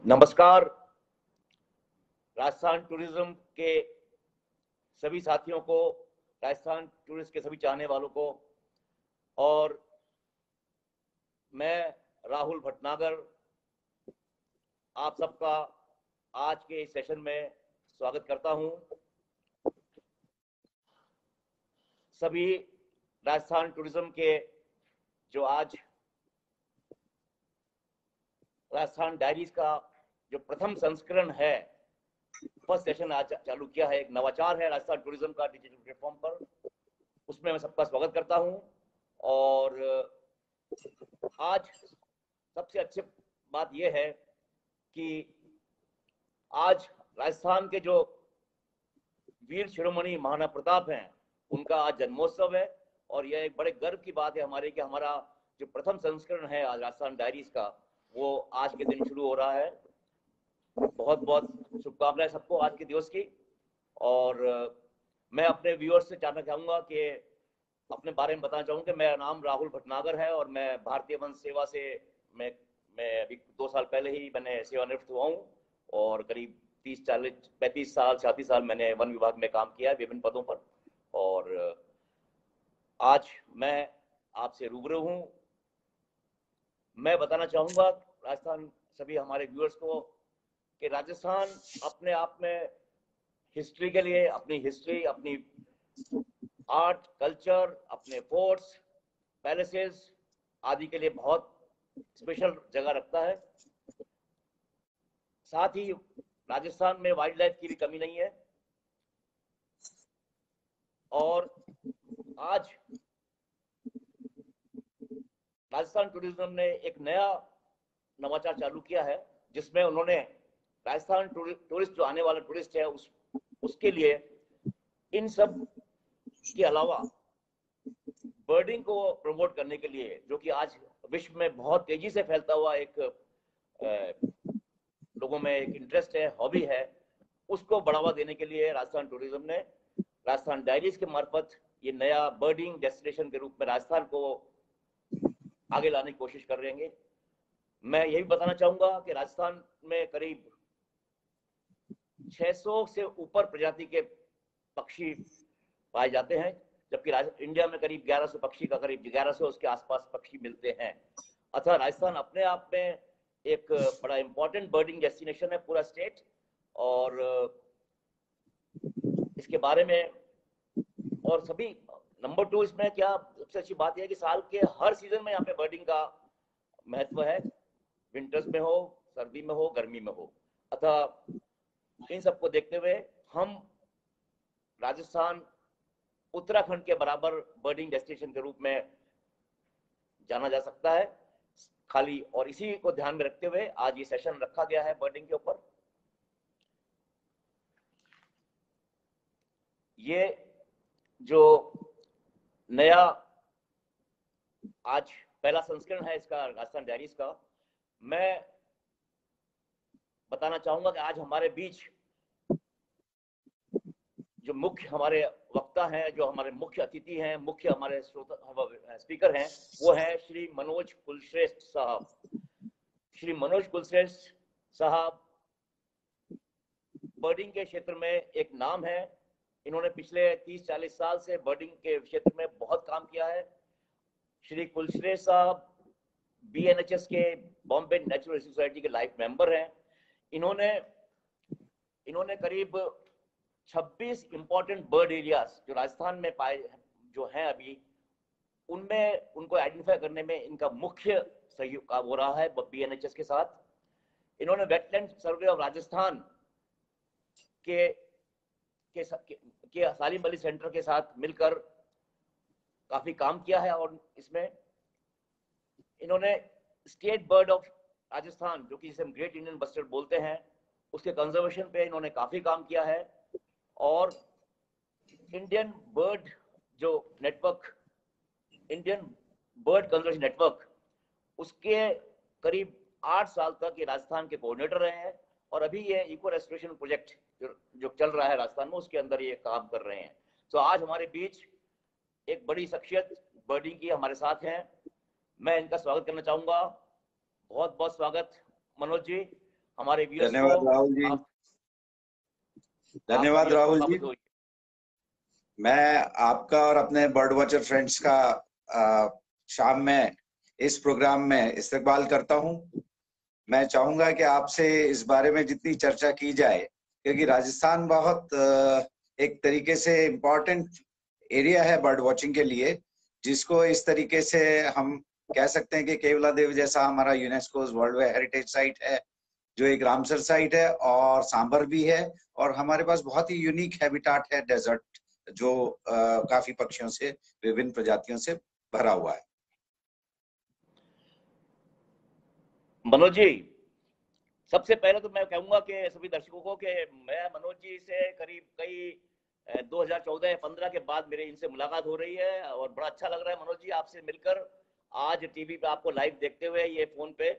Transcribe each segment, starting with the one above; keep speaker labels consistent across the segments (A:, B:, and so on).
A: नमस्कार। राजस्थान टूरिज्म के सभी साथियों को, राजस्थान टूरिस्ट के सभी चाहने वालों को, और मैं राहुल भटनागर आप सबका आज के इस सेशन में स्वागत करता हूं। सभी राजस्थान टूरिज्म के जो आज राजस्थान डायरीज का जो प्रथम संस्करण है, फर्स्ट सेशन आज चालू किया है, एक नवाचार है राजस्थान टूरिज्म का डिजिटल प्लेटफॉर्म पर, उसमें मैं सबका स्वागत करता हूं। और आज सबसे अच्छी बात यह है कि आज राजस्थान के जो वीर शिरोमणि महाराणा प्रताप हैं, उनका आज जन्मोत्सव है। और यह एक बड़े गर्व की बात है हमारे कि हमारा जो प्रथम संस्करण है आज राजस्थान डायरीज का, वो आज के दिन शुरू हो रहा है। बहुत बहुत शुभकामनाएं सबको आज के दिवस की। और मैं अपने व्यूअर्स से जानना चाहूंगा कि अपने बारे में बताना चाहूंगा कि मेरा नाम राहुल भटनागर है और मैं भारतीय वन सेवा से मैं अभी 2 साल पहले ही मैंने सेवानिवृत्त हुआ हूँ। और करीब 35 साल 36 साल मैंने वन विभाग में काम किया है विभिन्न पदों पर। और आज मैं आपसे रूबरू हूँ। मैं बताना चाहूंगा राजस्थान सभी हमारे व्यूअर्स को कि राजस्थान अपने आप में हिस्ट्री के लिए, अपनी हिस्ट्री, अपनी आर्ट कल्चर, अपने फोर्ट्स, पैलेसेस आदि के लिए बहुत स्पेशल जगह रखता है। साथ ही राजस्थान में वाइल्ड लाइफ की भी कमी नहीं है। और आज राजस्थान टूरिज्म ने एक नया नवाचार चालू किया है, जिसमें उन्होंने राजस्थान टूरिस्ट जो आने वाला टूरिस्ट है उसके लिए इन सब के अलावा बर्डिंग को प्रमोट करने के लिए, जो कि आज विश्व में बहुत तेजी से फैलता हुआ एक लोगों में एक इंटरेस्ट है, हॉबी है, उसको बढ़ावा देने के लिए राजस्थान टूरिज्म ने राजस्थान डायरीज के मार्फत ये नया बर्डिंग डेस्टिनेशन के रूप में राजस्थान को आगे लाने की कोशिश कर रहे हैं। मैं यही बताना चाहूंगा कि राजस्थान में करीब 600 से ऊपर प्रजाति के पक्षी पाए जाते हैं, जबकि इंडिया में करीब 1100 पक्षी का करीब 1100 उसके आसपास पक्षी मिलते हैं। अतः राजस्थान अपने आप में एक बड़ा इंपॉर्टेंट बर्डिंग डेस्टिनेशन है पूरा स्टेट। और इसके बारे में और सभी नंबर 2 इसमें क्या सबसे अच्छी बात यह है कि साल के हर सीजन में यहाँ पे बर्डिंग का महत्व है, विंटर्स में हो, सर्दी में हो, गर्मी में हो। अतः इन सबको देखते हुए हम राजस्थान उत्तराखंड के बराबर बर्डिंग डेस्टिनेशन के रूप में जाना जा सकता है खाली। और इसी को ध्यान में रखते हुए आज ये सेशन रखा गया है बर्डिंग के ऊपर। ये जो नया आज पहला संस्करण है इसका राजस्थान डायरीज का, मैं बताना चाहूंगा कि आज हमारे बीच जो मुख्य हमारे वक्ता हैं, जो हमारे मुख्य अतिथि हैं, मुख्य हमारे स्पीकर हैं, वो है श्री मनोज कुलश्रेष्ठ साहब। श्री मनोज कुलश्रेष्ठ साहब बर्डिंग के क्षेत्र में एक नाम है। इन्होंने पिछले 30-40 साल से बर्डिंग के क्षेत्र में बहुत काम किया है। श्री कुलश्रेष्ठ साहब BNHS के बॉम्बे नेचुरल सोसाइटी के लाइफ मेंबर हैं। इन्होंने करीब 26 इंपॉर्टेंट बर्ड एरियाज जो राजस्थान में पाए जो हैं अभी, उनमें उनको आइडेंटिफाई करने में इनका मुख्य सहयोग हो रहा है BNHS के साथ। इन्होंने वेटलैंड सर्वे ऑफ राजस्थान के सालिम अली सेंटर के साथ मिलकर काफी काम किया है। और इसमें इन्होंने स्टेट बर्ड ऑफ राजस्थान, जो कि जिसे हम ग्रेट इंडियन बस्टर्ड बोलते हैं, उसके कंजर्वेशन पे इन्होंने काफी काम किया है। और इंडियन बर्ड जो network, Indian bird conservation network, उसके करीब 8 साल तक ये राजस्थान के कोऑर्डिनेटर रहे हैं। और अभी ये इको रेस्टोरेशन प्रोजेक्ट जो चल रहा है राजस्थान में, उसके अंदर ये काम कर रहे हैं। तो आज हमारे बीच एक बड़ी शख्सियत बर्डिंग की हमारे साथ हैं। मैं इनका स्वागत करना चाहूंगा। बहुत बहुत स्वागत मनोज जी। हमारे व्यूअर्स को
B: धन्यवाद राहुल जी। धन्यवाद राहुल जी। मैं आपका और अपने बर्ड वॉचर फ्रेंड्स का शाम में इस प्रोग्राम में इस्तकबाल करता हूं। मैं चाहूंगा कि आपसे इस बारे में जितनी चर्चा की जाए, क्योंकि राजस्थान बहुत एक तरीके से इम्पोर्टेंट एरिया है बर्ड वॉचिंग के लिए, जिसको इस तरीके से हम कह सकते हैं कि केवलादेव जैसा हमारा यूनेस्को वर्ल्ड हेरिटेज साइट है, जो एक रामसर साइट है, और सांबर भी है, और हमारे पास बहुत ही यूनिक हैबिटाट है डेजर्ट, जो काफी पक्षियों से, विभिन्न प्रजातियों से भरा हुआ है।
A: मनोज जी, सबसे पहले तो मैं कहूंगा कि सभी दर्शकों को कि मैं मनोज जी से करीब कई 2014 या 15 के बाद मेरे इनसे मुलाकात हो रही है, और बड़ा अच्छा लग रहा है मनोज जी आपसे मिलकर, आज टीवी पे आपको लाइव देखते हुए, ये फोन पे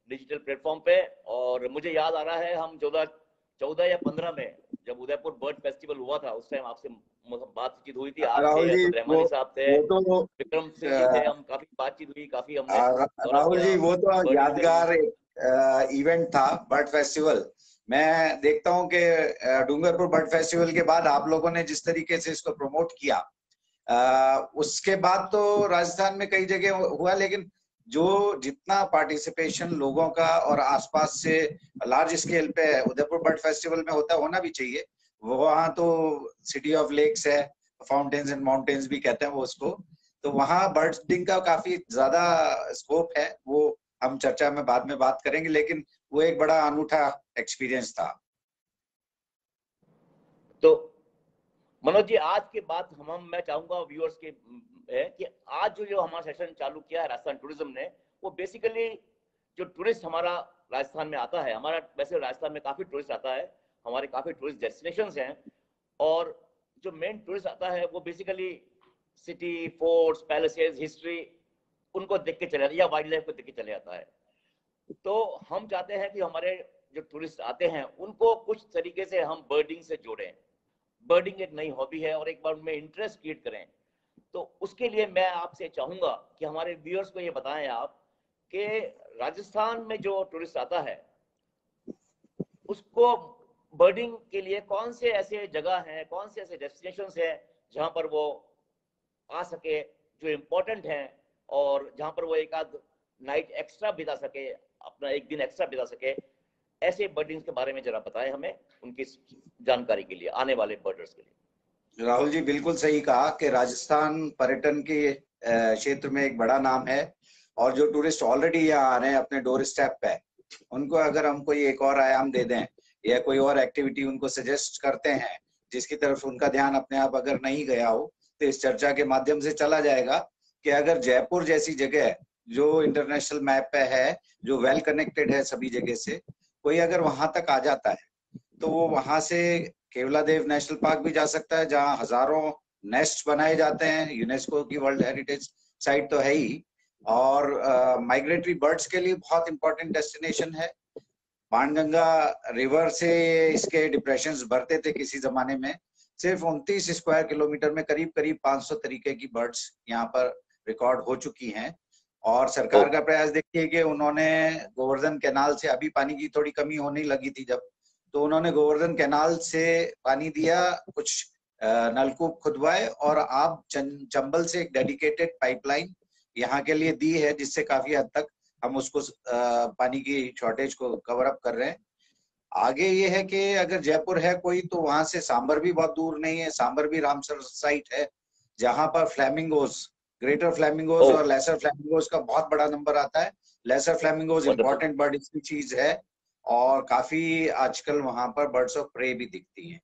A: डिजिटल प्लेटफॉर्म पे। और मुझे याद आ रहा है हम 14 या 15 में जब उदयपुर बर्ड फेस्टिवल हुआ था, उस टाइम आपसे बातचीत हुई थी। आप थे,
B: राहुल जी,
A: असद रहमानी साहब थे,
B: तो
A: विक्रम सिंह जी थे, हम काफी बातचीत हुई, काफी हमने गौरव
B: राहुल
A: किया
B: जी, वो तो
A: बर्ड
B: यादगार इवेंट था बर्ड फेस्टिवल। मैं देखता हूँ कि डूंगरपुर बर्ड फेस्टिवल के बाद आप लोगों ने जिस तरीके से इसको प्रमोट किया, उसके बाद तो राजस्थान में कई जगह हुआ, लेकिन जो जितना पार्टिसिपेशन लोगों का और आसपास से लार्ज स्केल पे उदयपुर बर्ड फेस्टिवल में होता, होना भी चाहिए। वहाँ तो सिटी ऑफ लेक्स है, फाउंटेन्स एंड माउंटेन्स भी कहते हैं वो उसको, तो वहाँ बर्डिंग का काफी ज्यादा स्कोप है। वो हम चर्चा में बाद में बात करेंगे, लेकिन वो एक बड़ा अनूठा एक्सपीरियंस था।
A: तो मनोज जी, आज के बाद मैं चाहूंगा व्यूअर्स के है कि आज जो हमारा सेशन चालू किया है राजस्थान टूरिज्म ने, वो बेसिकली जो टूरिस्ट हमारा राजस्थान में आता है, हमारा वैसे राजस्थान में काफी टूरिस्ट आता है, हमारे काफी टूरिस्ट डेस्टिनेशंस हैं, और जो मेन टूरिस्ट आता है वो basically city, forts, palaces, history, उनको देख के चले जाता है, या वाइल्ड लाइफ को देख के चले जाता है। तो हम चाहते हैं कि हमारे जो टूरिस्ट आते हैं उनको कुछ तरीके से हम बर्डिंग से जोड़ें। बर्डिंग एक नई हॉबी है और एक बार उनमें इंटरेस्ट क्रिएट करें। तो उसके लिए मैं आपसे चाहूंगा कि हमारे व्यूअर्स को ये बताएं आप कि राजस्थान में जो टूरिस्ट आता है उसको बर्डिंग के लिए कौन से ऐसे जगह हैं, कौन से ऐसे डेस्टिनेशंस हैं जहां पर वो आ सके, जो इम्पोर्टेंट हैं, और जहां पर वो एक आध नाइट एक्स्ट्रा बिता सके, अपना एक दिन एक्स्ट्रा बिता सके। ऐसे बर्डिंग्स के बारे में जरा बताएं हमें, उनकी जानकारी के लिए, आने वाले बर्डर्स के लिए।
B: राहुल जी, बिल्कुल सही कहा कि राजस्थान पर्यटन के क्षेत्र में एक बड़ा नाम है, और जो टूरिस्ट ऑलरेडी यहाँ आ रहे हैं अपने डोर स्टेप पे, उनको अगर हम कोई एक और आयाम दे दें या कोई और एक्टिविटी उनको सजेस्ट करते हैं जिसकी तरफ उनका ध्यान अपने आप अगर नहीं गया हो, तो इस चर्चा के माध्यम से चला जाएगा कि अगर जयपुर जैसी जगह जो इंटरनेशनल मैप पे है, जो वेल कनेक्टेड है सभी जगह से, कोई अगर वहां तक आ जाता है तो वो वहां से केवलादेव नेशनल पार्क भी जा सकता है, जहां हजारों नेस्ट बनाए जाते हैं, यूनेस्को की वर्ल्ड हेरिटेज साइट तो है ही, और माइग्रेटरी बर्ड्स के लिए बहुत इंपॉर्टेंट डेस्टिनेशन है। बाणगंगा रिवर से इसके डिप्रेशंस भरते थे किसी जमाने में। सिर्फ 29 स्क्वायर किलोमीटर में करीब करीब 500 तरीके की बर्ड्स यहाँ पर रिकॉर्ड हो चुकी हैं। और सरकार का प्रयास देखिए कि उन्होंने गोवर्धन कैनाल से, अभी पानी की थोड़ी कमी होने लगी थी जब, तो उन्होंने गोवर्धन कैनाल से पानी दिया, कुछ नलकूप खुदवाए, और अब चंबल से एक डेडिकेटेड पाइपलाइन यहाँ के लिए दी है, जिससे काफी हद तक हम उसको पानी की शॉर्टेज को कवर अप कर रहे हैं। आगे ये है कि अगर जयपुर है कोई, तो वहां से सांबर भी बहुत दूर नहीं है। सांबर भी रामसर साइट है, जहां पर फ्लैमिंगोज, ग्रेटर फ्लैमिंगोज और लेसर फ्लैमिंगोज का बहुत बड़ा नंबर आता है। Laser flamingos important bird species है, और काफी आजकल वहां पर बर्ड्स ऑफ प्रे भी दिखती हैं।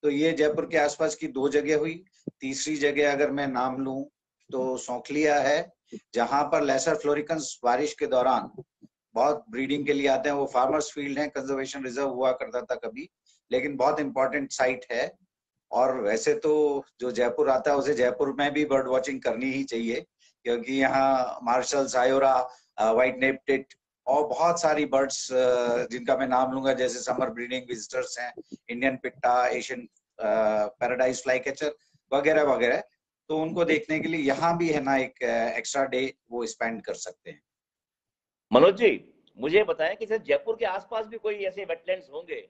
B: तो ये जयपुर के आसपास की 2 जगह हुई। तीसरी जगह अगर मैं नाम लूं तो सौखलिया है, जहां पर लेसर फ्लोरिकन्स बारिश के दौरान बहुत ब्रीडिंग के लिए आते हैं। वो फार्मर्स फील्ड है, कंजर्वेशन रिजर्व हुआ करता था कभी, लेकिन बहुत इंपॉर्टेंट साइट है। और वैसे तो जो जयपुर आता है उसे जयपुर में भी बर्ड वॉचिंग करनी ही चाहिए, क्योंकि यहाँ मार्शल, सायोरा, व्हाइट नेप टिट और बहुत सारी बर्ड्स जिनका मैं नाम लूंगा, जैसे समर ब्रीडिंग विजिटर्स हैं, Indian pitta, Asian paradise flycatcher वगैरह वगैरह, तो उनको देखने के लिए यहाँ भी है ना एक एक्स्ट्रा डे वो स्पेंड कर सकते हैं।
A: मनोज जी, मुझे बताएं कि सर जयपुर के आसपास भी कोई ऐसे वेटलैंड्स होंगे,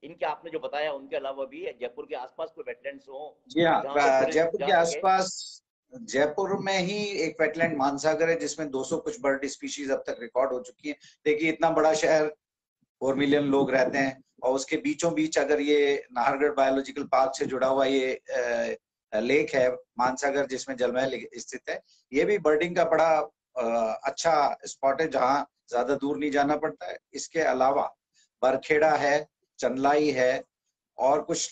A: इनके आपने जो बताया उनके अलावा भी जयपुर के आसपास कोई वेटलैंड्स हो
B: जी
A: जहाँ पर
B: हाँ,
A: टूरिस्ट
B: जयपुर
A: जा
B: के
A: सके?
B: आसपास, जयपुर में ही एक वेटलैंड मानसागर है जिसमें 200 कुछ बर्ड स्पीशीज अब तक रिकॉर्ड हो चुकी है। देखिए इतना बड़ा शहर, 4 मिलियन लोग रहते हैं, और उसके बीचों बीच अगर ये नाहरगढ़ बायोलॉजिकल पार्क से जुड़ा हुआ ये लेक है मानसागर जिसमें जलमहल स्थित है, ये भी बर्डिंग का बड़ा अच्छा स्पॉट है जहाँ ज्यादा दूर नहीं जाना पड़ता है। इसके अलावा बरखेड़ा है, चंदलाई है, और कुछ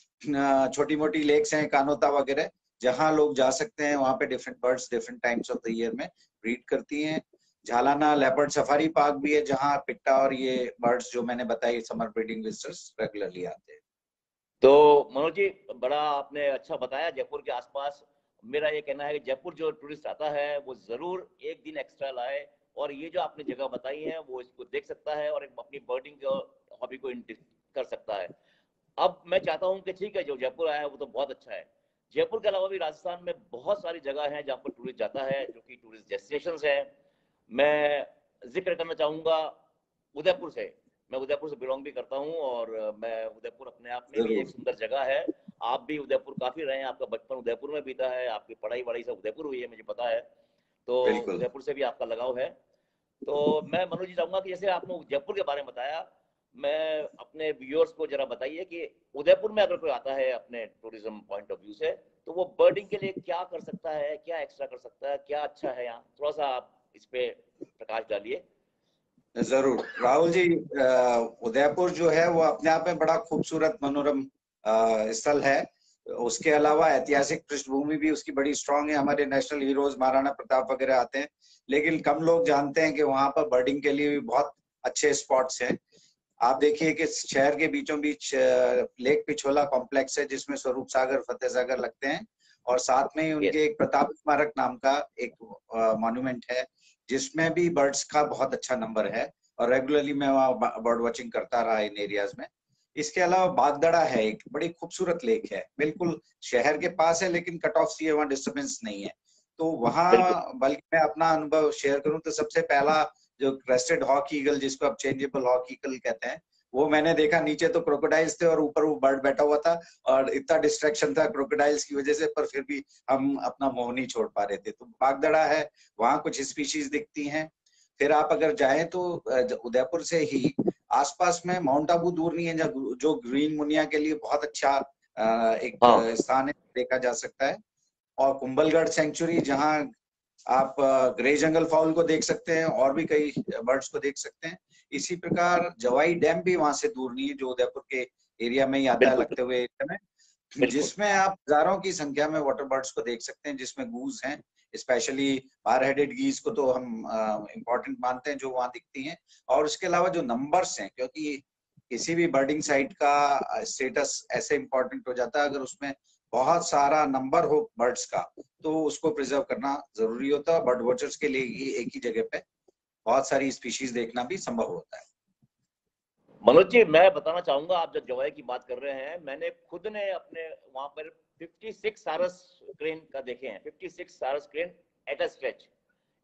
B: छोटी मोटी लेक्स हैं, कानोता वगैरह, जहाँ लोग जा सकते हैं। वहाँ पे different birds different times of the year में ब्रीड करती हैं। झालाना लेपर्ड सफारी पार्क भी है जहाँ पिट्टा और ये बर्ड्स जो मैंने बताई समर ब्रीडिंग विजिटर्स रेगुलरली आते हैं।
A: तो मनोज जी बड़ा आपने अच्छा बताया जयपुर के आसपास। मेरा ये कहना है कि जयपुर जो टूरिस्ट आता है वो जरूर एक दिन एक्स्ट्रा लाए, और ये जो आपने जगह बताई है वो इसको देख सकता है और अपनी बर्डिंग हॉबी को कर सकता है। अब मैं चाहता हूं कि ठीक है, जो जयपुर आया है वो तो बहुत अच्छा है, जयपुर के अलावा भी राजस्थान में बहुत सारी जगह हैं जहाँ पर टूरिस्ट जाता है जो कि टूरिस्ट डेस्टिनेशंस हैं। मैं जिक्र करना चाहूंगा उदयपुर से। मैं उदयपुर से बिलोंग भी करता हूं, और मैं उदयपुर अपने आप में भी
B: जरूर।
A: एक सुंदर जगह है। आप भी उदयपुर काफी रहे हैं, आपका बचपन उदयपुर में बीता है, आपकी पढ़ाई वढ़ाई सब उदयपुर हुई है मुझे पता है, तो
B: बिल्कुल।
A: उदयपुर से भी आपका लगाव है। तो मैं मनोज जी चाहूंगा कि जैसे आपने जयपुर के बारे में बताया, मैं अपने व्यूअर्स को जरा बताइए कि उदयपुर में अगर कोई आता है अपने टूरिज्म पॉइंट ऑफ व्यू से, तो वो बर्डिंग के लिए क्या कर सकता है, क्या एक्स्ट्रा कर सकता है, क्या अच्छा है यहाँ, थोड़ा सा आप इस पे प्रकाश डालिए।
B: जरूर राहुल जी, उदयपुर जो है वो अपने आप में बड़ा खूबसूरत मनोरम स्थल है। उसके अलावा ऐतिहासिक पृष्ठभूमि भी उसकी बड़ी स्ट्रांग है। हमारे नेशनल हीरोज महाराणा प्रताप वगैरह आते हैं, लेकिन कम लोग जानते हैं कि वहां पर बर्डिंग के लिए भी बहुत अच्छे स्पॉट्स हैं। आप देखिए कि शहर के बीचों बीच लेक पिछोला कॉम्प्लेक्स है जिसमें स्वरूप सागर, फतेह सागर लगते हैं, और साथ में ही
A: यस।
B: उनके एक प्रताप स्मारक नाम का एक मॉन्यूमेंट है जिसमें भी बर्ड्स का बहुत अच्छा नंबर है, और रेगुलरली मैं वहाँ बर्ड वॉचिंग करता रहा इन एरियाज में। इसके अलावा बागदड़ा है, एक बड़ी खूबसूरत लेक है, बिल्कुल शहर के पास है लेकिन कट ऑफ सी है, वहाँ डिस्टर्बेंस नहीं है। तो
A: बिल्कुल।
B: वहाँ बल्कि मैं अपना अनुभव शेयर करूं तो सबसे पहला जो क्रेस्टेड हॉक ईगल, जिसको आप चेंजेबल हॉक ईगल कहते हैं, वो मैंने देखा। नीचे तो क्रोकोडाइल्स थे और ऊपर वो बर्ड बैठा हुआ था, और इतना डिस्ट्रैक्शन था क्रोकोडाइल्स की वजह से, पर फिर भी हम अपना मोह नहीं छोड़ पा रहे थे। तो बागदड़ा है, वहाँ कुछ स्पीशीज दिखती हैं। फिर आप अगर जाएं तो उदयपुर से ही आसपास में माउंट आबू दूर नहीं है, जो ग्रीन मुनिया के लिए बहुत अच्छा एक
A: हाँ।
B: स्थान है, देखा जा सकता है। और कुंभलगढ़ सेंचुरी, जहाँ आप ग्रे जंगल फाउल को देख सकते हैं और भी कई बर्ड्स को देख सकते हैं। इसी प्रकार जवाई डैम भी वहां से दूर नहीं है, जो उदयपुर के एरिया में ही आता है,
A: बिल्कुल।
B: लगते हुए एरिया में,
A: बिल्कुल।
B: जिसमें आप हजारों की संख्या में वाटर बर्ड्स को देख सकते हैं, जिसमें गूज हैं। स्पेशली बार हेडेड गीज को तो हम इम्पोर्टेंट मानते हैं जो वहां दिखती हैं। और उसके अलावा जो नंबर्स हैं, क्योंकि किसी भी बर्डिंग साइट का स्टेटस ऐसे इम्पोर्टेंट हो जाता है, अगर उसमें बहुत सारा नंबर हो बर्ड्स का तो उसको प्रिजर्व करना जरूरी होता है। बर्ड वॉचर्स के लिए ही एक ही जगह पे बहुत सारी स्पीशीज देखना भी संभव होता है।
A: मनोज जी मैं बताना चाहूंगा, आप जब जवाई की बात कर रहे हैं, मैंने खुद ने अपने वहां पर 56 सारस क्रेन का देखे हैं, 56 सारस क्रेन एट अ स्ट्रेच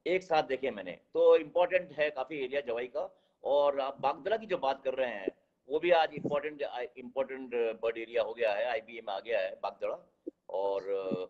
A: एक साथ देखे मैंने, तो इम्पोर्टेंट है काफी एरिया जवाई का। और आप बागदला की जो बात कर रहे हैं, वो भी आज इम्पोर्टेंट बर्ड एरिया हो गया है, आईबीए में आ गया है बागदला। और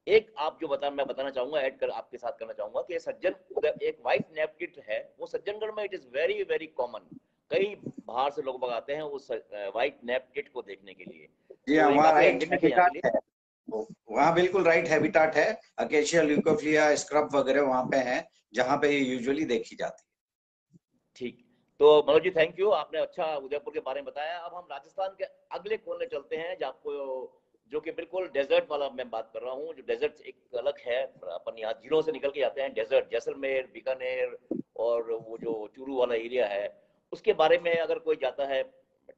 A: एक आप जो मैं बताना चाहूंगा, ऐड कर आपके साथ करना चाहूंगा कि सज्जन उधर एक व्हाइट नेपकिट है, वो सज्जनगढ़ में it is very very common. कई बाहर से लोग आते हैं उस व्हाइट नेपकिट को देखने के लिए,
B: जी
A: तो
B: हाँ,
A: ये
B: वहाँ
A: काफी
B: राइट
A: एंडेमिक है यहाँ के
B: हैबिटाट
A: लिए।
B: है। वहाँ बिल्कुल राइट हैबिटाट है। अकेशिया, ल्यूकोफ्लिया, स्क्रब वगैरह वहाँ पे हैं जहाँ पे ये यूजुअली देखी जाती है।
A: ठीक। तो मनोज जी थैंक यू, आपने अच्छा उदयपुर के बारे में बताया। अब हम राजस्थान के अगले कोने चलते हैं, जो आपको जो कि बिल्कुल डेजर्ट वाला मैं बात कर रहा हूँ। जो डेजर्ट एक अलग है, अपन यहाँ जिलों से निकल के जाते हैं डेजर्ट, जैसलमेर, बीकानेर और वो जो चूरू वाला एरिया है, उसके बारे में अगर कोई जाता है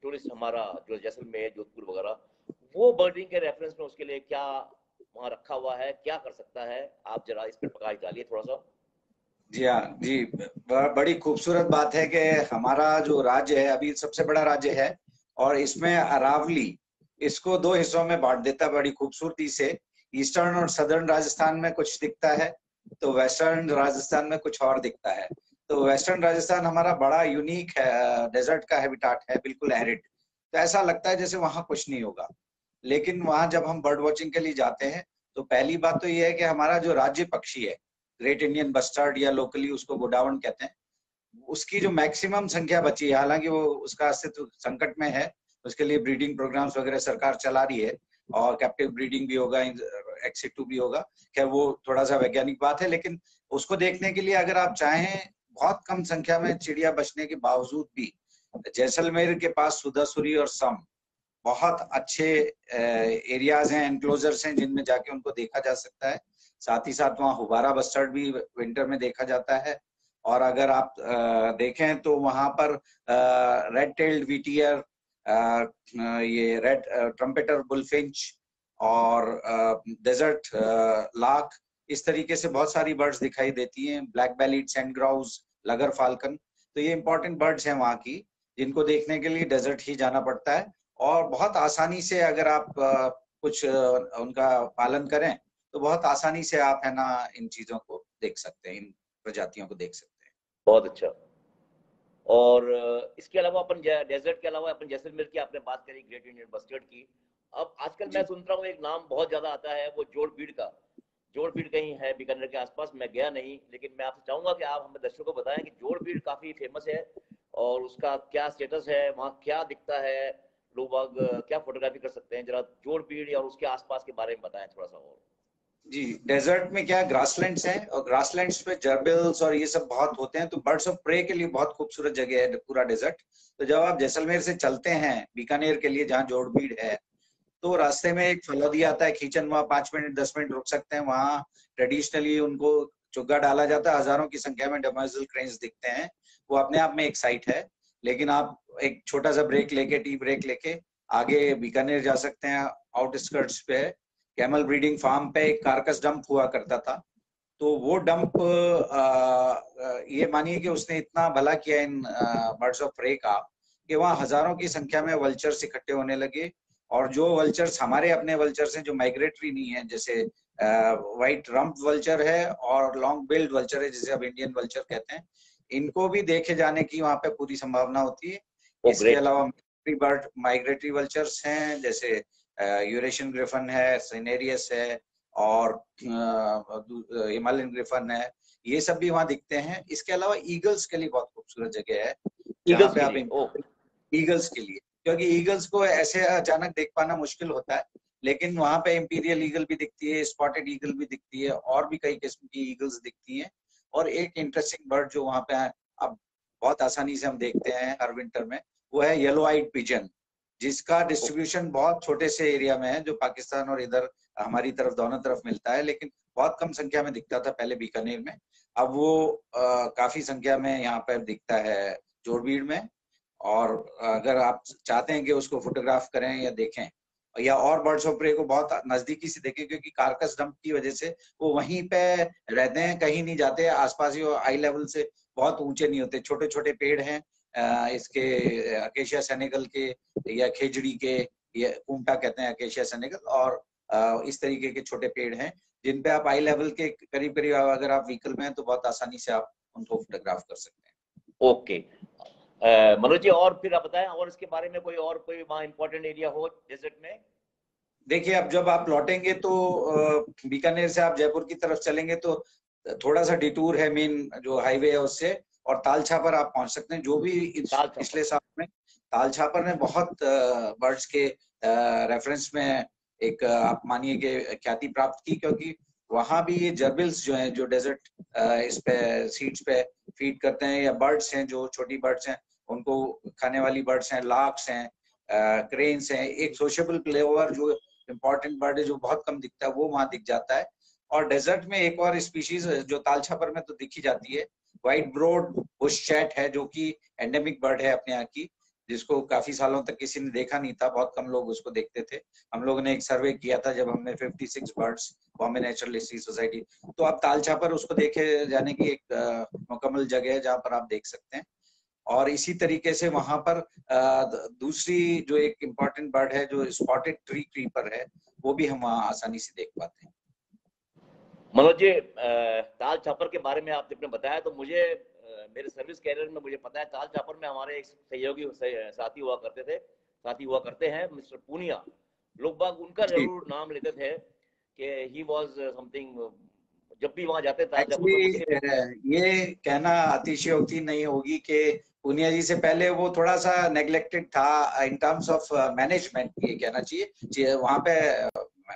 A: टूरिस्ट हमारा, जो जैसलमेर, जोधपुर वगैरह, वो बर्डिंग के रेफरेंस में उसके लिए क्या वहाँ रखा हुआ है, क्या कर सकता है, आप जरा इस पर प्रकाश डालिए थोड़ा सा।
B: जी हाँ जी, बड़ी खूबसूरत बात है कि हमारा जो राज्य है अभी सबसे बड़ा राज्य है, और इसमें अरावली इसको दो हिस्सों में बांट देता है बड़ी खूबसूरती से। ईस्टर्न और सदर्न राजस्थान में कुछ दिखता है, तो वेस्टर्न राजस्थान में कुछ और दिखता है। तो वेस्टर्न राजस्थान हमारा बड़ा यूनिक है, डेजर्ट का हैबिटाट है, बिल्कुल एरिड। तो ऐसा लगता है जैसे वहां कुछ नहीं होगा। लेकिन वहां जब हम बर्ड वॉचिंग के लिए जाते हैं तो पहली बात तो ये है कि हमारा जो राज्य पक्षी है, ग्रेट इंडियन बस्टर्ड या लोकली उसको गोडाउन कहते हैं, उसकी जो मैक्सिमम संख्या बची है, हालांकि वो उसका अस्तित्व संकट में है, उसके लिए ब्रीडिंग प्रोग्राम्स वगैरह सरकार चला रही है और कैप्टिव ब्रीडिंग भी होगा, एक्सिटू भी होगा। खैर वो थोड़ा सा वैज्ञानिक बात है, लेकिन उसको देखने के लिए अगर आप चाहें, बहुत कम संख्या में चिड़िया बचने के बावजूद भी जैसलमेर के पास सुधासुरी और सम बहुत अच्छे एरियाज हैं, एनक्लोजर्स हैं, जिनमें जाके उनको देखा जा सकता है। साथ ही साथ वहाँ हुबारा बस्टर्ड भी विंटर में देखा जाता है। और अगर आप देखें तो वहां पर रेड टेल्ड व्हीटियर, ये रेड ट्रम्पेटर बुलफिंच और डेजर्ट लाख, इस तरीके से बहुत सारी बर्ड्स दिखाई देती हैं। Black bellied sandgrouse, laggar falcon, तो ये इंपॉर्टेंट बर्ड्स हैं वहाँ की, जिनको देखने के लिए डेजर्ट ही जाना पड़ता है। और बहुत आसानी से अगर आप कुछ उनका पालन करें तो बहुत आसानी से आप है ना इन चीजों को देख सकते हैं, इन प्रजातियों को देख सकते हैं।
A: बहुत अच्छा। और इसके अलावा अपन डेजर्ट के अलावा अपन जैसलमेर की आपने बात करी, ग्रेट इंडियन बस्टर्ड की। अब आजकल मैं सुनता हूँ एक नाम बहुत ज्यादा आता है, वो जोड़बीड़ का। जोड़बीड़ कहीं है बीकानेर के आसपास, मैं गया नहीं, लेकिन मैं आपसे चाहूंगा कि आप हमें दर्शकों को बताएं कि जोड़बीड़ काफी फेमस है और उसका क्या स्टेटस है, वहाँ क्या दिखता है, लोग क्या फोटोग्राफी कर सकते हैं। जरा जोड़बीड़ और उसके आसपास के बारे में बताएं थोड़ा सा और।
B: जी, डेजर्ट में क्या ग्रासलैंड्स हैं, और ग्रासलैंड्स पे जर्बिल्स और ये सब बहुत होते हैं, तो बर्ड्स ऑफ प्रे के लिए बहुत खूबसूरत जगह है पूरा डेजर्ट। तो जब आप जैसलमेर से चलते हैं बीकानेर के लिए, जहाँ जोड़बीड़ है, तो रास्ते में एक फलौदी आता है खींचन, वहाँ 5 मिनट 10 मिनट रुक सकते हैं। वहाँ ट्रेडिशनली उनको चुग्गा डाला जाता है, हजारों की संख्या में डमर्सल क्रेन्स दिखते हैं। वो अपने आप में एक साइट है, लेकिन आप एक छोटा सा ब्रेक लेके, टी ब्रेक लेके आगे बीकानेर जा सकते हैं। आउटस्कर्ट्स पे कैमल ब्रीडिंग फार्म पे एक कार्कस डंप हुआ करता था, तो वो डंप ये मानिए कि उसने इतना भला किया इन बर्ड्स ऑफ प्रे का, कि वहाँ हजारों की संख्या में वल्चर्स इकट्ठे होने लगे। और जो वल्चर्स हमारे अपने वल्चर्स हैं, जो माइग्रेटरी नहीं है, जैसे व्हाइट रम्प वल्चर है और लॉन्ग बिल्ड वल्चर है, जिसे अब इंडियन वल्चर कहते हैं, इनको भी देखे जाने की वहाँ पे पूरी संभावना होती है। इसके अलावा माइग्रेटरी वल्चर्स हैं, जैसे यूरेशियन ग्रिफन है, सिनेरियस है, और हिमालयन ग्रिफन है, ये सब भी वहाँ दिखते हैं। इसके अलावा ईगल्स के लिए बहुत खूबसूरत जगह है, जहाँ पे आप ईगल्स के लिए, क्योंकि ईगल्स को ऐसे अचानक देख पाना मुश्किल होता है, लेकिन वहाँ पे इंपीरियल ईगल भी दिखती है, स्पॉटेड ईगल भी दिखती है, और भी कई किस्म की ईगल्स दिखती हैं। और एक इंटरेस्टिंग बर्ड जो वहाँ पे अब बहुत आसानी से हम देखते हैं हर विंटर में, वो है येलो आइड पिजन, जिसका डिस्ट्रीब्यूशन बहुत छोटे से एरिया में है, जो पाकिस्तान और इधर हमारी तरफ दोनों तरफ मिलता है, लेकिन बहुत कम संख्या में दिखता था पहले बीकानेर में। अब वो काफी संख्या में यहाँ पर दिखता है जोड़बीड़ में। और अगर आप चाहते हैं कि उसको फोटोग्राफ करें या देखें, या और बर्ड्स ऑफ प्रे को बहुत नजदीकी से देखें, क्योंकि कार्कस डंप की वजह से वो वहीं पे रहते हैं, कहीं नहीं जाते आसपास ही, आई लेवल से बहुत ऊंचे नहीं होते, छोटे छोटे पेड़ हैं इसके, अकेशिया सेनेगल के या खेजड़ी के, या कुमटा कहते हैं अकेशिया सेनेगल, और इस तरीके के छोटे पेड़ हैं, जिन पे आप आई लेवल के करीब करीब अगर आप व्हीकल में हैं तो बहुत आसानी से आप उनको फोटोग्राफ कर सकते हैं।
A: ओके मनोज जी, और फिर आप बताएं और इसके बारे में, कोई और कोई वहाँ इंपॉर्टेंट एरिया हो डेजर्ट में।
B: देखिए, अब जब आप लौटेंगे तो बीकानेर से आप जयपुर की तरफ चलेंगे तो थोड़ा सा डिटूर है, मेन जो हाईवे है उससे, और ताल छापर आप पहुंच सकते हैं। जो भी पिछले साल में ताल छापर ने बहुत बर्ड्स के रेफरेंस में एक आप मानिए कि ख्याति प्राप्त की, क्योंकि वहां भी ये जर्बिल्स जो हैं, जो डेजर्ट इस पे सीड्स पे फीड करते हैं, या बर्ड्स हैं जो छोटी बर्ड्स हैं उनको खाने वाली बर्ड्स हैं, लार्क्स हैं, क्रेन्स हैं, एक सोशेबल प्लेवर जो इम्पोर्टेंट बर्ड है जो बहुत कम दिखता है, वो वहां दिख जाता है। और डेजर्ट में एक और स्पीशीज जो ताल छापर में तो दिखी जाती है, व्हाइट ब्रोड बुश चैट है, जो कि एंडेमिक बर्ड है अपने यहाँ की, जिसको काफी सालों तक किसी ने देखा नहीं था, बहुत कम लोग उसको देखते थे। हम लोगों ने एक सर्वे किया था जब हमने 56 birds, Bombay natural history society, तो आप ताल छापर उसको देखे जाने की एक मुकम्मल जगह है जहाँ पर आप देख सकते हैं। और इसी तरीके से वहां पर दूसरी जो एक इम्पॉर्टेंट बर्ड है जो स्पॉटेड ट्री क्रीपर है, वो भी हम वहाँ आसानी से देख पाते हैं।
A: मनोज जी, ताल छापर के बारे में आपने बताया तो मुझे मेरे सर्विस कैरियर में मुझे पता है ताल चापर में हमारे एक सहयोगी साथी हुआ करते हैं मिस्टर पूनिया। लोग बाग उनका जरूर नाम लेते थे कि ही वाज समथिंग, जब भी वहां जाते ताल चापर में
B: एक्चुअली ये कहना अतिशयोक्ति नहीं होगी कि पूनिया जी से पहले वो थोड़ा सा नेग्लेक्टेड था इन टर्म्स ऑफ मैनेजमेंट, ये कहना चाहिए। वहां पे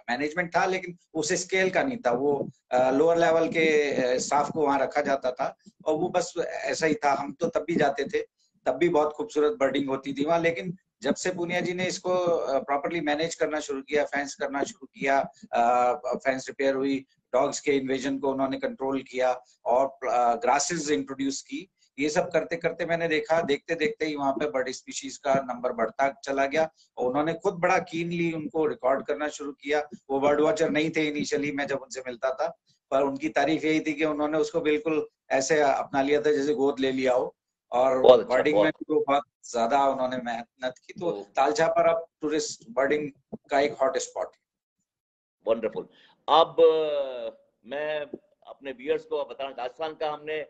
B: मैनेजमेंट था लेकिन उस स्केल का नहीं था, वो लोअर लेवल के स्टाफ को वहां रखा जाता था और वो बस ऐसा ही था। हम तो तब भी जाते थे, तब भी बहुत खूबसूरत बर्डिंग होती थी वहां, लेकिन जब से पूनिया जी ने इसको प्रॉपरली मैनेज करना शुरू किया, फेंस करना शुरू किया, फेंस रिपेयर हुई, डॉग्स के इन्वेजन को उन्होंने कंट्रोल किया और ग्रासेस इंट्रोड्यूस की, ये सब करते करते मैंने देखा, देखते देखते ही वहां पे बर्ड स्पीशीज का नंबर बढ़ता चला गया और उन्होंने खुद बड़ा कीनली उनको रिकॉर्ड करना शुरू किया। वो बर्ड वॉचर नहीं थे इनिशियली, मैं जब उनसे मिलता था, पर उनकी तारीफ यही थी कि उन्होंने उसको बिल्कुल ऐसे अपना लिया था जैसे गोद ले लिया हो, और बर्डिंग में भी बहुत ज्यादा उन्होंने मेहनत की। तो तालछापर अब टूरिस्ट बर्डिंग का एक हॉट स्पॉट है।
A: वंडरफुल। अब मैं अपने व्यूअर्स को बताना, राजस्थान का हमने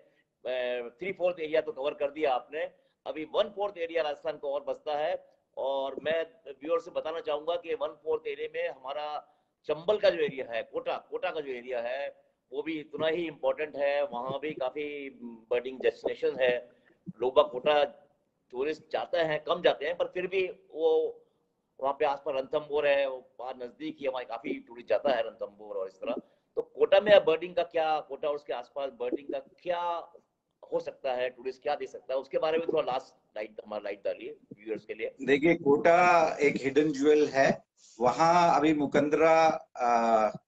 A: 3/4 एरिया तो कवर कर दिया आपने, अभी 1/4 एरिया राजस्थान को और बचता है। और मैं व्यूअर्स से बताना चाहूंगा कि 1/4 एरिया में हमारा चंबल का जो एरिया है, कोटा का जो एरिया है, वो भी इतना ही इम्पोर्टेंट है। वहां भी काफी बर्डिंग डेस्टिनेशन है। लोग कोटा टूरिस्ट जाते हैं, कम जाते हैं, पर फिर भी वो वहाँ पे आसपास रणथंभौर है, वो वहाँ नजदीक ही हमारे काफी टूरिस्ट जाता है रणथंभौर और इस तरह। तो कोटा में बर्डिंग का क्या, कोटा और उसके आसपास बर्डिंग का क्या हो सकता है, टूरिस्ट क्या देख सकता है, उसके बारे में थोड़ा हमारा लाइट डालिए व्यूअर्स के लिए।
B: देखिए, कोटा एक हिडन ज्वेल है। वहाँ अभी मुकंदरा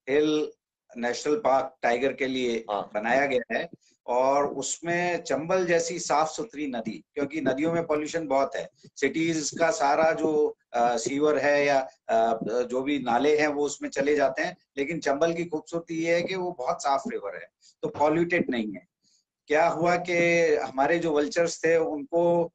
B: हिल नेशनल पार्क टाइगर के लिए बनाया गया है और उसमें चंबल जैसी साफ सुथरी नदी, क्योंकि नदियों में पॉल्यूशन बहुत है, सिटीज का सारा जो सीवर है या जो भी नाले हैं वो उसमें चले जाते हैं, लेकिन चंबल की खूबसूरती ये है कि वो बहुत साफ रिवर है, तो पॉल्यूटेड नहीं है। क्या हुआ कि हमारे जो वल्चर्स थे उनको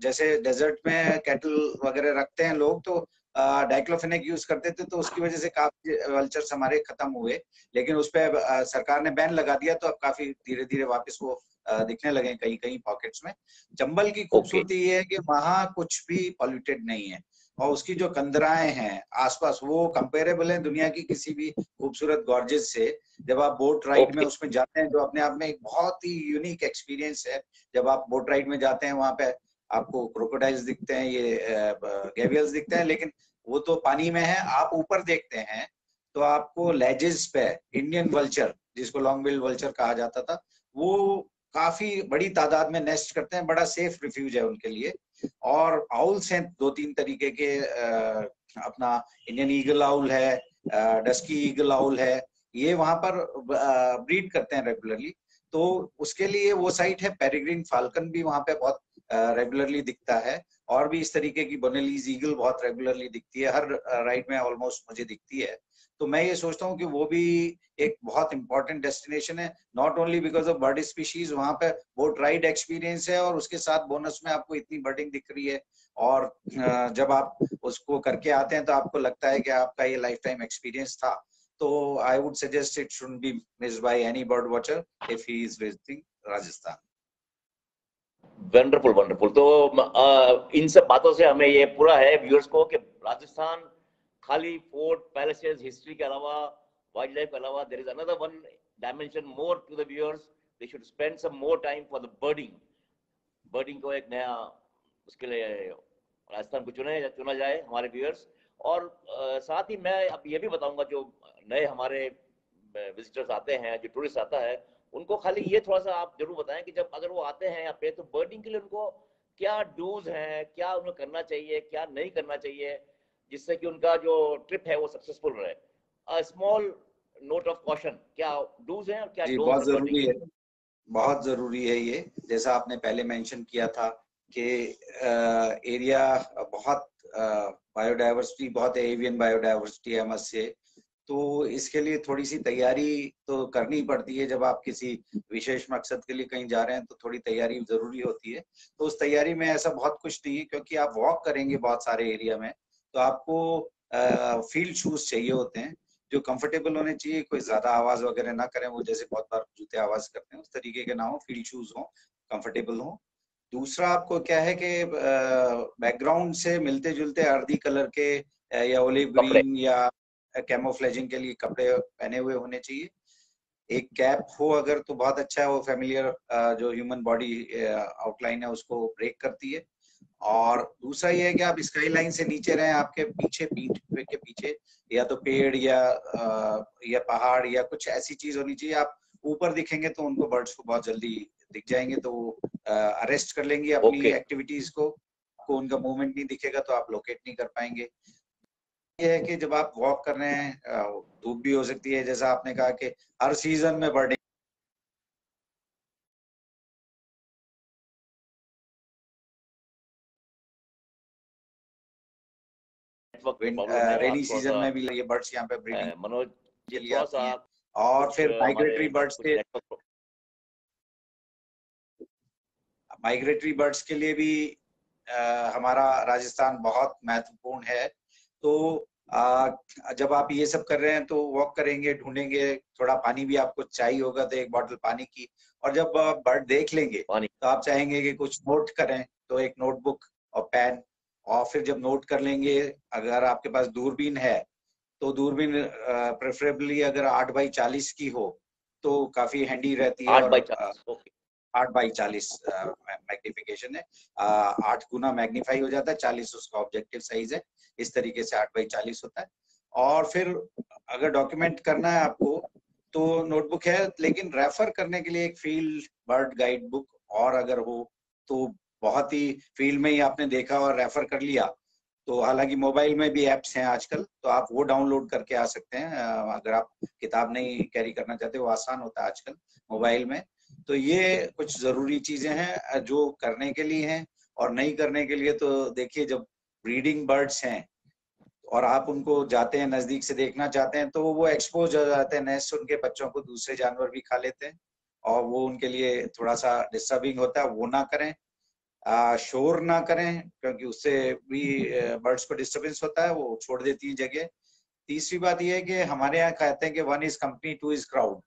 B: जैसे डेजर्ट में कैटल वगैरह रखते हैं लोग, तो डाइक्लोफेनेक यूज करते थे, तो उसकी वजह से काफी वल्चर्स हमारे खत्म हुए। लेकिन उस पर सरकार ने बैन लगा दिया, तो अब काफी धीरे धीरे वापस वो दिखने लगे कहीं कहीं पॉकेट्स में। चंबल की खूबसूरती ये है कि वहां कुछ भी पॉल्यूटेड नहीं है और उसकी जो कंदराएं हैं आसपास वो कंपेरेबल है दुनिया की किसी भी खूबसूरत गॉर्जेस से। जब आप बोट राइड में उसमें जाते हैं, जो अपने आप में एक बहुत ही यूनिक एक्सपीरियंस है, जब आप बोट राइड में जाते हैं वहां पे आपको क्रोकोडाइल्स दिखते हैं, ये गेवियल्स दिखते हैं, लेकिन वो तो पानी में है। आप ऊपर देखते हैं तो आपको लेजेस पे इंडियन वल्चर, जिसको लॉन्ग बिल वल्चर कहा जाता था, वो काफी बड़ी तादाद में नेस्ट करते हैं, बड़ा सेफ रिफ्यूज है उनके लिए। और आउल्स हैं 2-3 तरीके के, अपना इंडियन ईगल आउल है, डस्की ईगल आउल है, ये वहां पर ब्रीड करते हैं रेगुलरली। तो उसके लिए वो साइट है। पेरिग्रीन फाल्कन भी वहां पे बहुत रेगुलरली दिखता है, और भी इस तरीके की बोनेलीज ईगल बहुत रेगुलरली दिखती है, हर राइड में ऑलमोस्ट मुझे दिखती है। तो मैं ये सोचता हूँ कि वो भी एक बहुत इंपॉर्टेंट डेस्टिनेशन है, not only because of bird species, वहां पे बोट राइड एक्सपीरियंस है और उसके साथ बोनस में आपको इतनी बर्डिंग दिख रही है, और जब आप उसको करके आते हैं तो आपको लगता है कि आपका ये लाइफ टाइम एक्सपीरियंस था। तो I would suggest it should be missed by any bird watcher if he is visiting Rajasthan.
A: Wonderful wonderful. तो इन सब बातों से हमें ये पूरा है व्यूअर्स को कि राजस्थान खाली फोर्ट पैलेसेस हिस्ट्री के अलावा, वाइल्ड लाइफ के अलावा, there is another one dimension more to the viewers. They should spend some more time for the birding को एक नया, उसके लिए राजस्थान को चुना जाए हमारे व्यूअर्स। और साथ ही मैं अब ये भी बताऊंगा, जो नए हमारे विजिटर्स आते हैं, जो टूरिस्ट आता है, उनको खाली ये थोड़ा सा आप जरूर बताएं कि जब अगर वो आते हैं यहाँ पे, तो बर्डिंग के लिए उनको क्या डूज हैं, क्या उन्हें करना चाहिए, क्या नहीं करना चाहिए, जिससे कि उनका जो ट्रिप है वो सक्सेसफुल रहे। स्मॉल नोट ऑफ कॉशन, क्या डूज हैं और क्या डोंट्स
B: बहुत जरूरी है, बहुत जरूरी है ये। जैसा आपने पहले मेंशन किया था कि एरिया बहुत बायोडाइवर्सिटी बहुत है, एवियन बायोडाइवर्सिटी है मस्त से, तो इसके लिए थोड़ी सी तैयारी तो करनी पड़ती है। जब आप किसी विशेष मकसद के लिए कहीं जा रहे हैं तो थोड़ी तैयारी जरूरी होती है। तो उस तैयारी में ऐसा बहुत कुछ नहीं है, क्योंकि आप वॉक करेंगे बहुत सारे एरिया में, तो आपको फील्ड शूज चाहिए होते हैं। जो कंफर्टेबल होने चाहिए, कोई ज्यादा आवाज वगैरह ना करें, वो जैसे बहुत बार जूते आवाज करते हैं उस तरीके के ना हो, फील्ड शूज हो, कंफर्टेबल हो। दूसरा आपको क्या है कि बैकग्राउंड से मिलते जुलते अर्दी कलर के या ओलिव
A: कपड़े।
B: ग्रीन या कैमोफ्लेजिंग के लिए कपड़े पहने हुए होने चाहिए। एक कैप हो अगर तो बहुत अच्छा है, वो फेमिलियर जो ह्यूमन बॉडी आउटलाइन है उसको ब्रेक करती है। और दूसरा ये है कि आप स्काई लाइन से नीचे रहें, आपके पीछे, पीठ के पीछे या तो पेड़ या पहाड़ या कुछ ऐसी चीज होनी चाहिए। आप ऊपर दिखेंगे तो उनको, बर्ड्स को बहुत जल्दी दिख जाएंगे, तो वो अरेस्ट कर लेंगे अपनी
A: ओके।
B: एक्टिविटीज को। आपको उनका मूवमेंट नहीं दिखेगा तो आप लोकेट नहीं कर पाएंगे। ये है कि जब आप वॉक कर रहे हैं, धूप भी हो सकती है, जैसा आपने कहा कि हर सीजन में बर्डिंग,
A: नेटवर्क प्रॉब्लम है,
B: रेनी
A: आप थोड़ा
B: सीजन
A: सा
B: में भी ये बर्ड्स यहाँ पे ब्रीडिंग
A: मनोज
B: के
A: जी
B: लिए
A: थोड़ा
B: आती
A: सा
B: हैं। और
A: कुछ
B: फिर
A: हमारे
B: माइग्रेटरी बर्ड्स
A: कुछ
B: के,
A: नेटवर्क।
B: माइग्रेटरी बर्ड्स के लिए भी हमारा राजस्थान बहुत महत्वपूर्ण है। तो जब आप ये सब कर रहे हैं तो वॉक करेंगे, ढूंढेंगे, थोड़ा पानी भी आपको चाहिए होगा तो एक बॉटल पानी की। और जब बर्ड देख लेंगे
A: पानी।
B: तो आप चाहेंगे कि कुछ नोट करें, तो एक नोटबुक और पेन। और फिर जब नोट कर लेंगे, अगर आपके पास दूरबीन है तो दूरबीन प्रेफरेबली अगर 8x40 की हो तो काफी हैंडी रहती है।
A: 8x40। ओके।
B: 8x40 मैग्निफिकेशन है, 8 गुना मैग्नीफाई हो जाता है, 40 उसका ऑब्जेक्टिव साइज है, इस तरीके से 8x40 होता है। और फिर अगर डॉक्यूमेंट करना है आपको तो नोटबुक है, लेकिन रेफर करने के लिए एक फील्ड बर्ड गाइड बुक और अगर हो तो बहुत ही, फील्ड में ही आपने देखा और रेफर कर लिया तो, हालांकि मोबाइल में भी एप्स हैं आजकल तो आप वो डाउनलोड करके आ सकते हैं। अगर आप किताब नहीं कैरी करना चाहते, वो आसान होता है आजकल मोबाइल में। तो ये कुछ जरूरी चीजें हैं जो करने के लिए हैं। और नहीं करने के लिए तो देखिए, जब ब्रीडिंग बर्ड्स हैं और आप उनको जाते हैं, नजदीक से देखना चाहते हैं, तो वो एक्सपोज हो जाते हैं, नेस्ट उनके बच्चों को दूसरे जानवर भी खा लेते हैं और वो उनके लिए थोड़ा सा डिस्टर्बिंग होता है, वो ना करें। शोर ना करें क्योंकि उससे भी बर्ड्स को डिस्टरबेंस होता है, वो छोड़ देती है जगह। तीसरी बात यह है कि हमारे यहाँ कहते हैं कि 1 इज कंपनी, 2 इज क्राउड।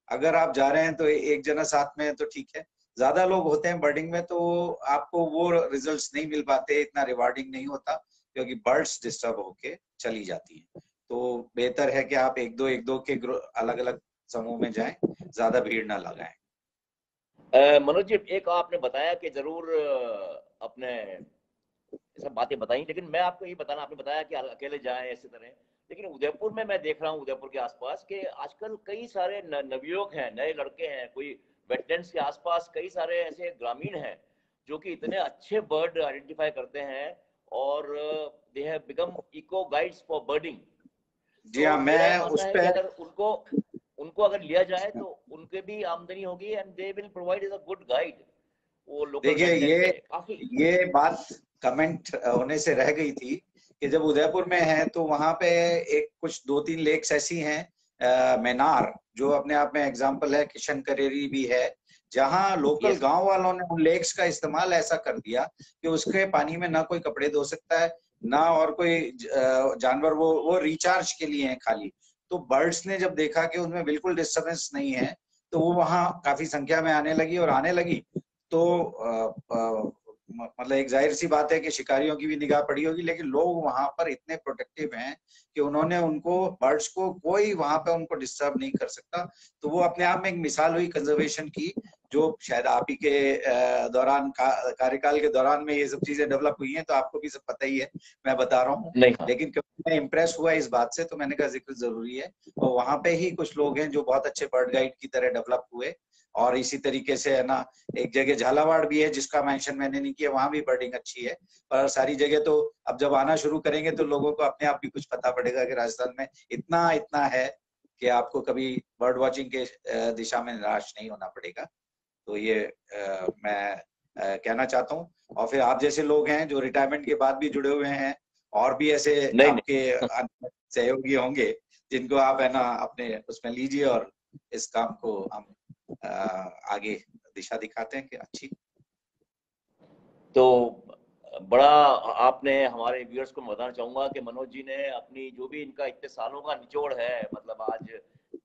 B: अगर आप जा रहे हैं तो एक जना साथ में है तो ठीक है, ज्यादा लोग होते हैं बर्डिंग में तो आपको वो रिजल्ट्स नहीं मिल पाते, इतना रिवार्डिंग नहीं होता क्योंकि बर्ड्स डिस्टर्ब होके चली जाती हैं। तो बेहतर है कि आप एक दो के अलग अलग समूह में जाएं, ज्यादा भीड़ ना लगाएं।
A: मनोज जी, एक आपने बताया कि जरूर अपने ये सब बातें बताई, लेकिन मैं आपको ये बताना, आपने बताया कि अकेले जाएं ऐसी तरह, लेकिन उदयपुर में मैं देख रहा हूँ, उदयपुर के आसपास के आजकल कई सारे नवयुवक हैं, नए लड़के हैं, कोई वेटलैंड्स के आसपास कई सारे ऐसे ग्रामीण हैं जो कि इतने अच्छे बर्ड आइडेंटिफाई करते हैं और they have become eco guides for birding.
B: जी
A: तो
B: हाँ,
A: मेरा ये
B: मैं
A: मानना
B: उस
A: है कि
B: पे,
A: अगर उनको उनको अगर लिया जाए तो उनके भी आमदनी होगी and they will provide as a good guide. वो लोकल
B: देखिए
A: वेटलैंड में काफी।
B: ये बात कमेंट होने से रह गई थी कि जब उदयपुर में है तो वहां पे एक कुछ 2-3 लेक्स ऐसी हैं, मैनार जो अपने आप में एग्जाम्पल है, किशन करेरी भी है, जहां लोकल
A: यस।
B: गांव वालों ने उन लेक्स का इस्तेमाल ऐसा कर दिया कि उसके पानी में ना कोई कपड़े धो सकता है ना और कोई जानवर, वो रिचार्ज के लिए है खाली। तो बर्ड्स ने जब देखा कि उनमें बिल्कुल डिस्टर्बेंस नहीं है तो वो वहां काफी संख्या में आने लगी, और आने लगी तो मतलब एक जाहिर सी बात है कि शिकारियों की भी निगाह पड़ी होगी, लेकिन लोग वहां पर इतने प्रोटेक्टिव हैं कि उन्होंने उनको, बर्ड्स को कोई वहां पे उनको डिस्टर्ब नहीं कर सकता। तो वो अपने आप में एक मिसाल हुई कंजर्वेशन की, जो शायद आप ही के दौरान कार्यकाल के दौरान में ये सब चीजें डेवलप हुई हैं, तो आपको भी सब पता ही है, मैं बता रहा हूँ।
A: नहीं। हाँ।
B: लेकिन क्योंकि मैं इम्प्रेस हुआ इस बात से तो मैंने कहा जिक्र जरूरी है। और वहां पे ही कुछ लोग हैं जो बहुत अच्छे बर्ड गाइड की तरह डेवलप हुए। और इसी तरीके से है ना, एक जगह झालावाड़ भी है जिसका मेंशन मैंने नहीं किया, वहां भी बर्डिंग अच्छी है। पर सारी जगह तो अब जब आना शुरू करेंगे तो लोगों को अपने आप भी कुछ पता पड़ेगा कि राजस्थान में इतना इतना है कि आपको कभी बर्ड वॉचिंग के दिशा में निराश नहीं होना पड़ेगा। तो ये मैं कहना चाहता हूँ। और फिर आप जैसे लोग हैं जो रिटायरमेंट के बाद भी जुड़े हुए हैं, और भी ऐसे
A: नहीं
B: आपके सहयोगी होंगे जिनको आप है ना अपने उसमें लीजिए, और इस काम को हम आगे दिशा दिखाते हैं कि अच्छी।
A: तो बड़ा आपने हमारे व्यूअर्स को बताना चाहूंगा कि मनोज जी ने अपनी जो भी इनका इतने सालों का निचोड़ है, मतलब आज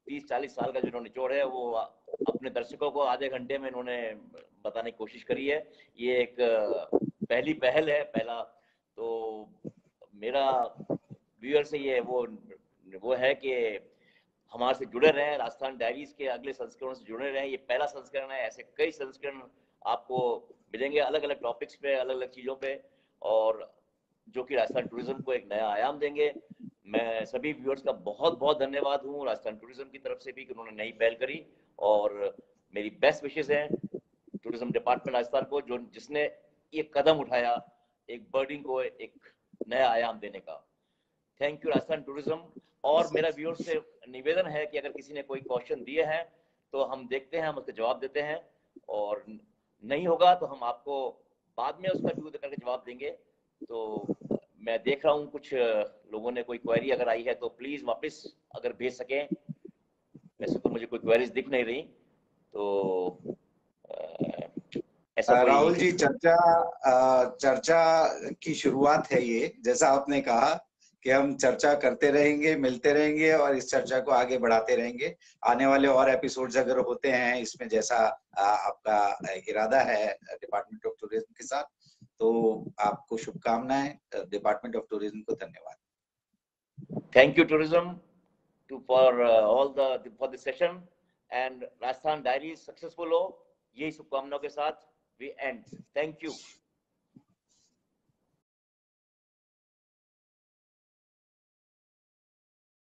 A: 30-40 साल का जो निचोड़ है, वो अपने दर्शकों को आधे घंटे में इन्होंने बताने की कोशिश करी है। ये एक पहली पहल है। पहला तो मेरा व्यूअर से ये वो है कि हमारे से जुड़े रहें, राजस्थान डायरीज के अगले संस्करण से जुड़े रहें। ये पहला संस्करण है, ऐसे कई संस्करण आपको मिलेंगे अलग अलग टॉपिक्स पे, अलग अलग चीजों पे, और जो कि राजस्थान टूरिज्म को एक नया आयाम देंगे। मैं सभी व्यूअर्स का बहुत बहुत धन्यवाद हूँ राजस्थान टूरिज्म की तरफ से भी कि उन्होंने नई पहल करी, और मेरी बेस्ट विशेष है टूरिज्म डिपार्टमेंट राजस्थान को, जो जिसने ये कदम उठाया एक बर्डिंग को एक नया आयाम देने का। Thank you Rajasthan tourism. और मेरा व्यूअर्स से निवेदन है कि अगर किसी ने कोई क्वेश्चन दिए हैं तो हम देखते हैं, हम उसके जवाब देते हैं, और नहीं होगा तो हम आपको बाद में उसका व्यू करके जवाब देंगे। तो मैं देख रहा हूँ कुछ लोगों ने कोई क्वेरी अगर आई है तो प्लीज वापस अगर भेज सकें। वैसे तो मुझे कोई क्वेरीज दिख नहीं रही, तो ऐसा कोई।
B: राहुल जी, चर्चा की शुरुआत है ये। जैसा आपने कहा कि हम चर्चा करते रहेंगे, मिलते रहेंगे और इस चर्चा को आगे बढ़ाते रहेंगे। आने वाले और एपिसोड्स अगर होते हैं इसमें, जैसा आपका इरादा है डिपार्टमेंट ऑफ टूरिज्म के साथ, तो आपको शुभकामनाएं। डिपार्टमेंट ऑफ टूरिज्म को धन्यवाद।
A: Thank you tourism for all the for the session, and Rajasthan Diaries successful हो, यही शुभकामनाओं के साथ we end. Thank you.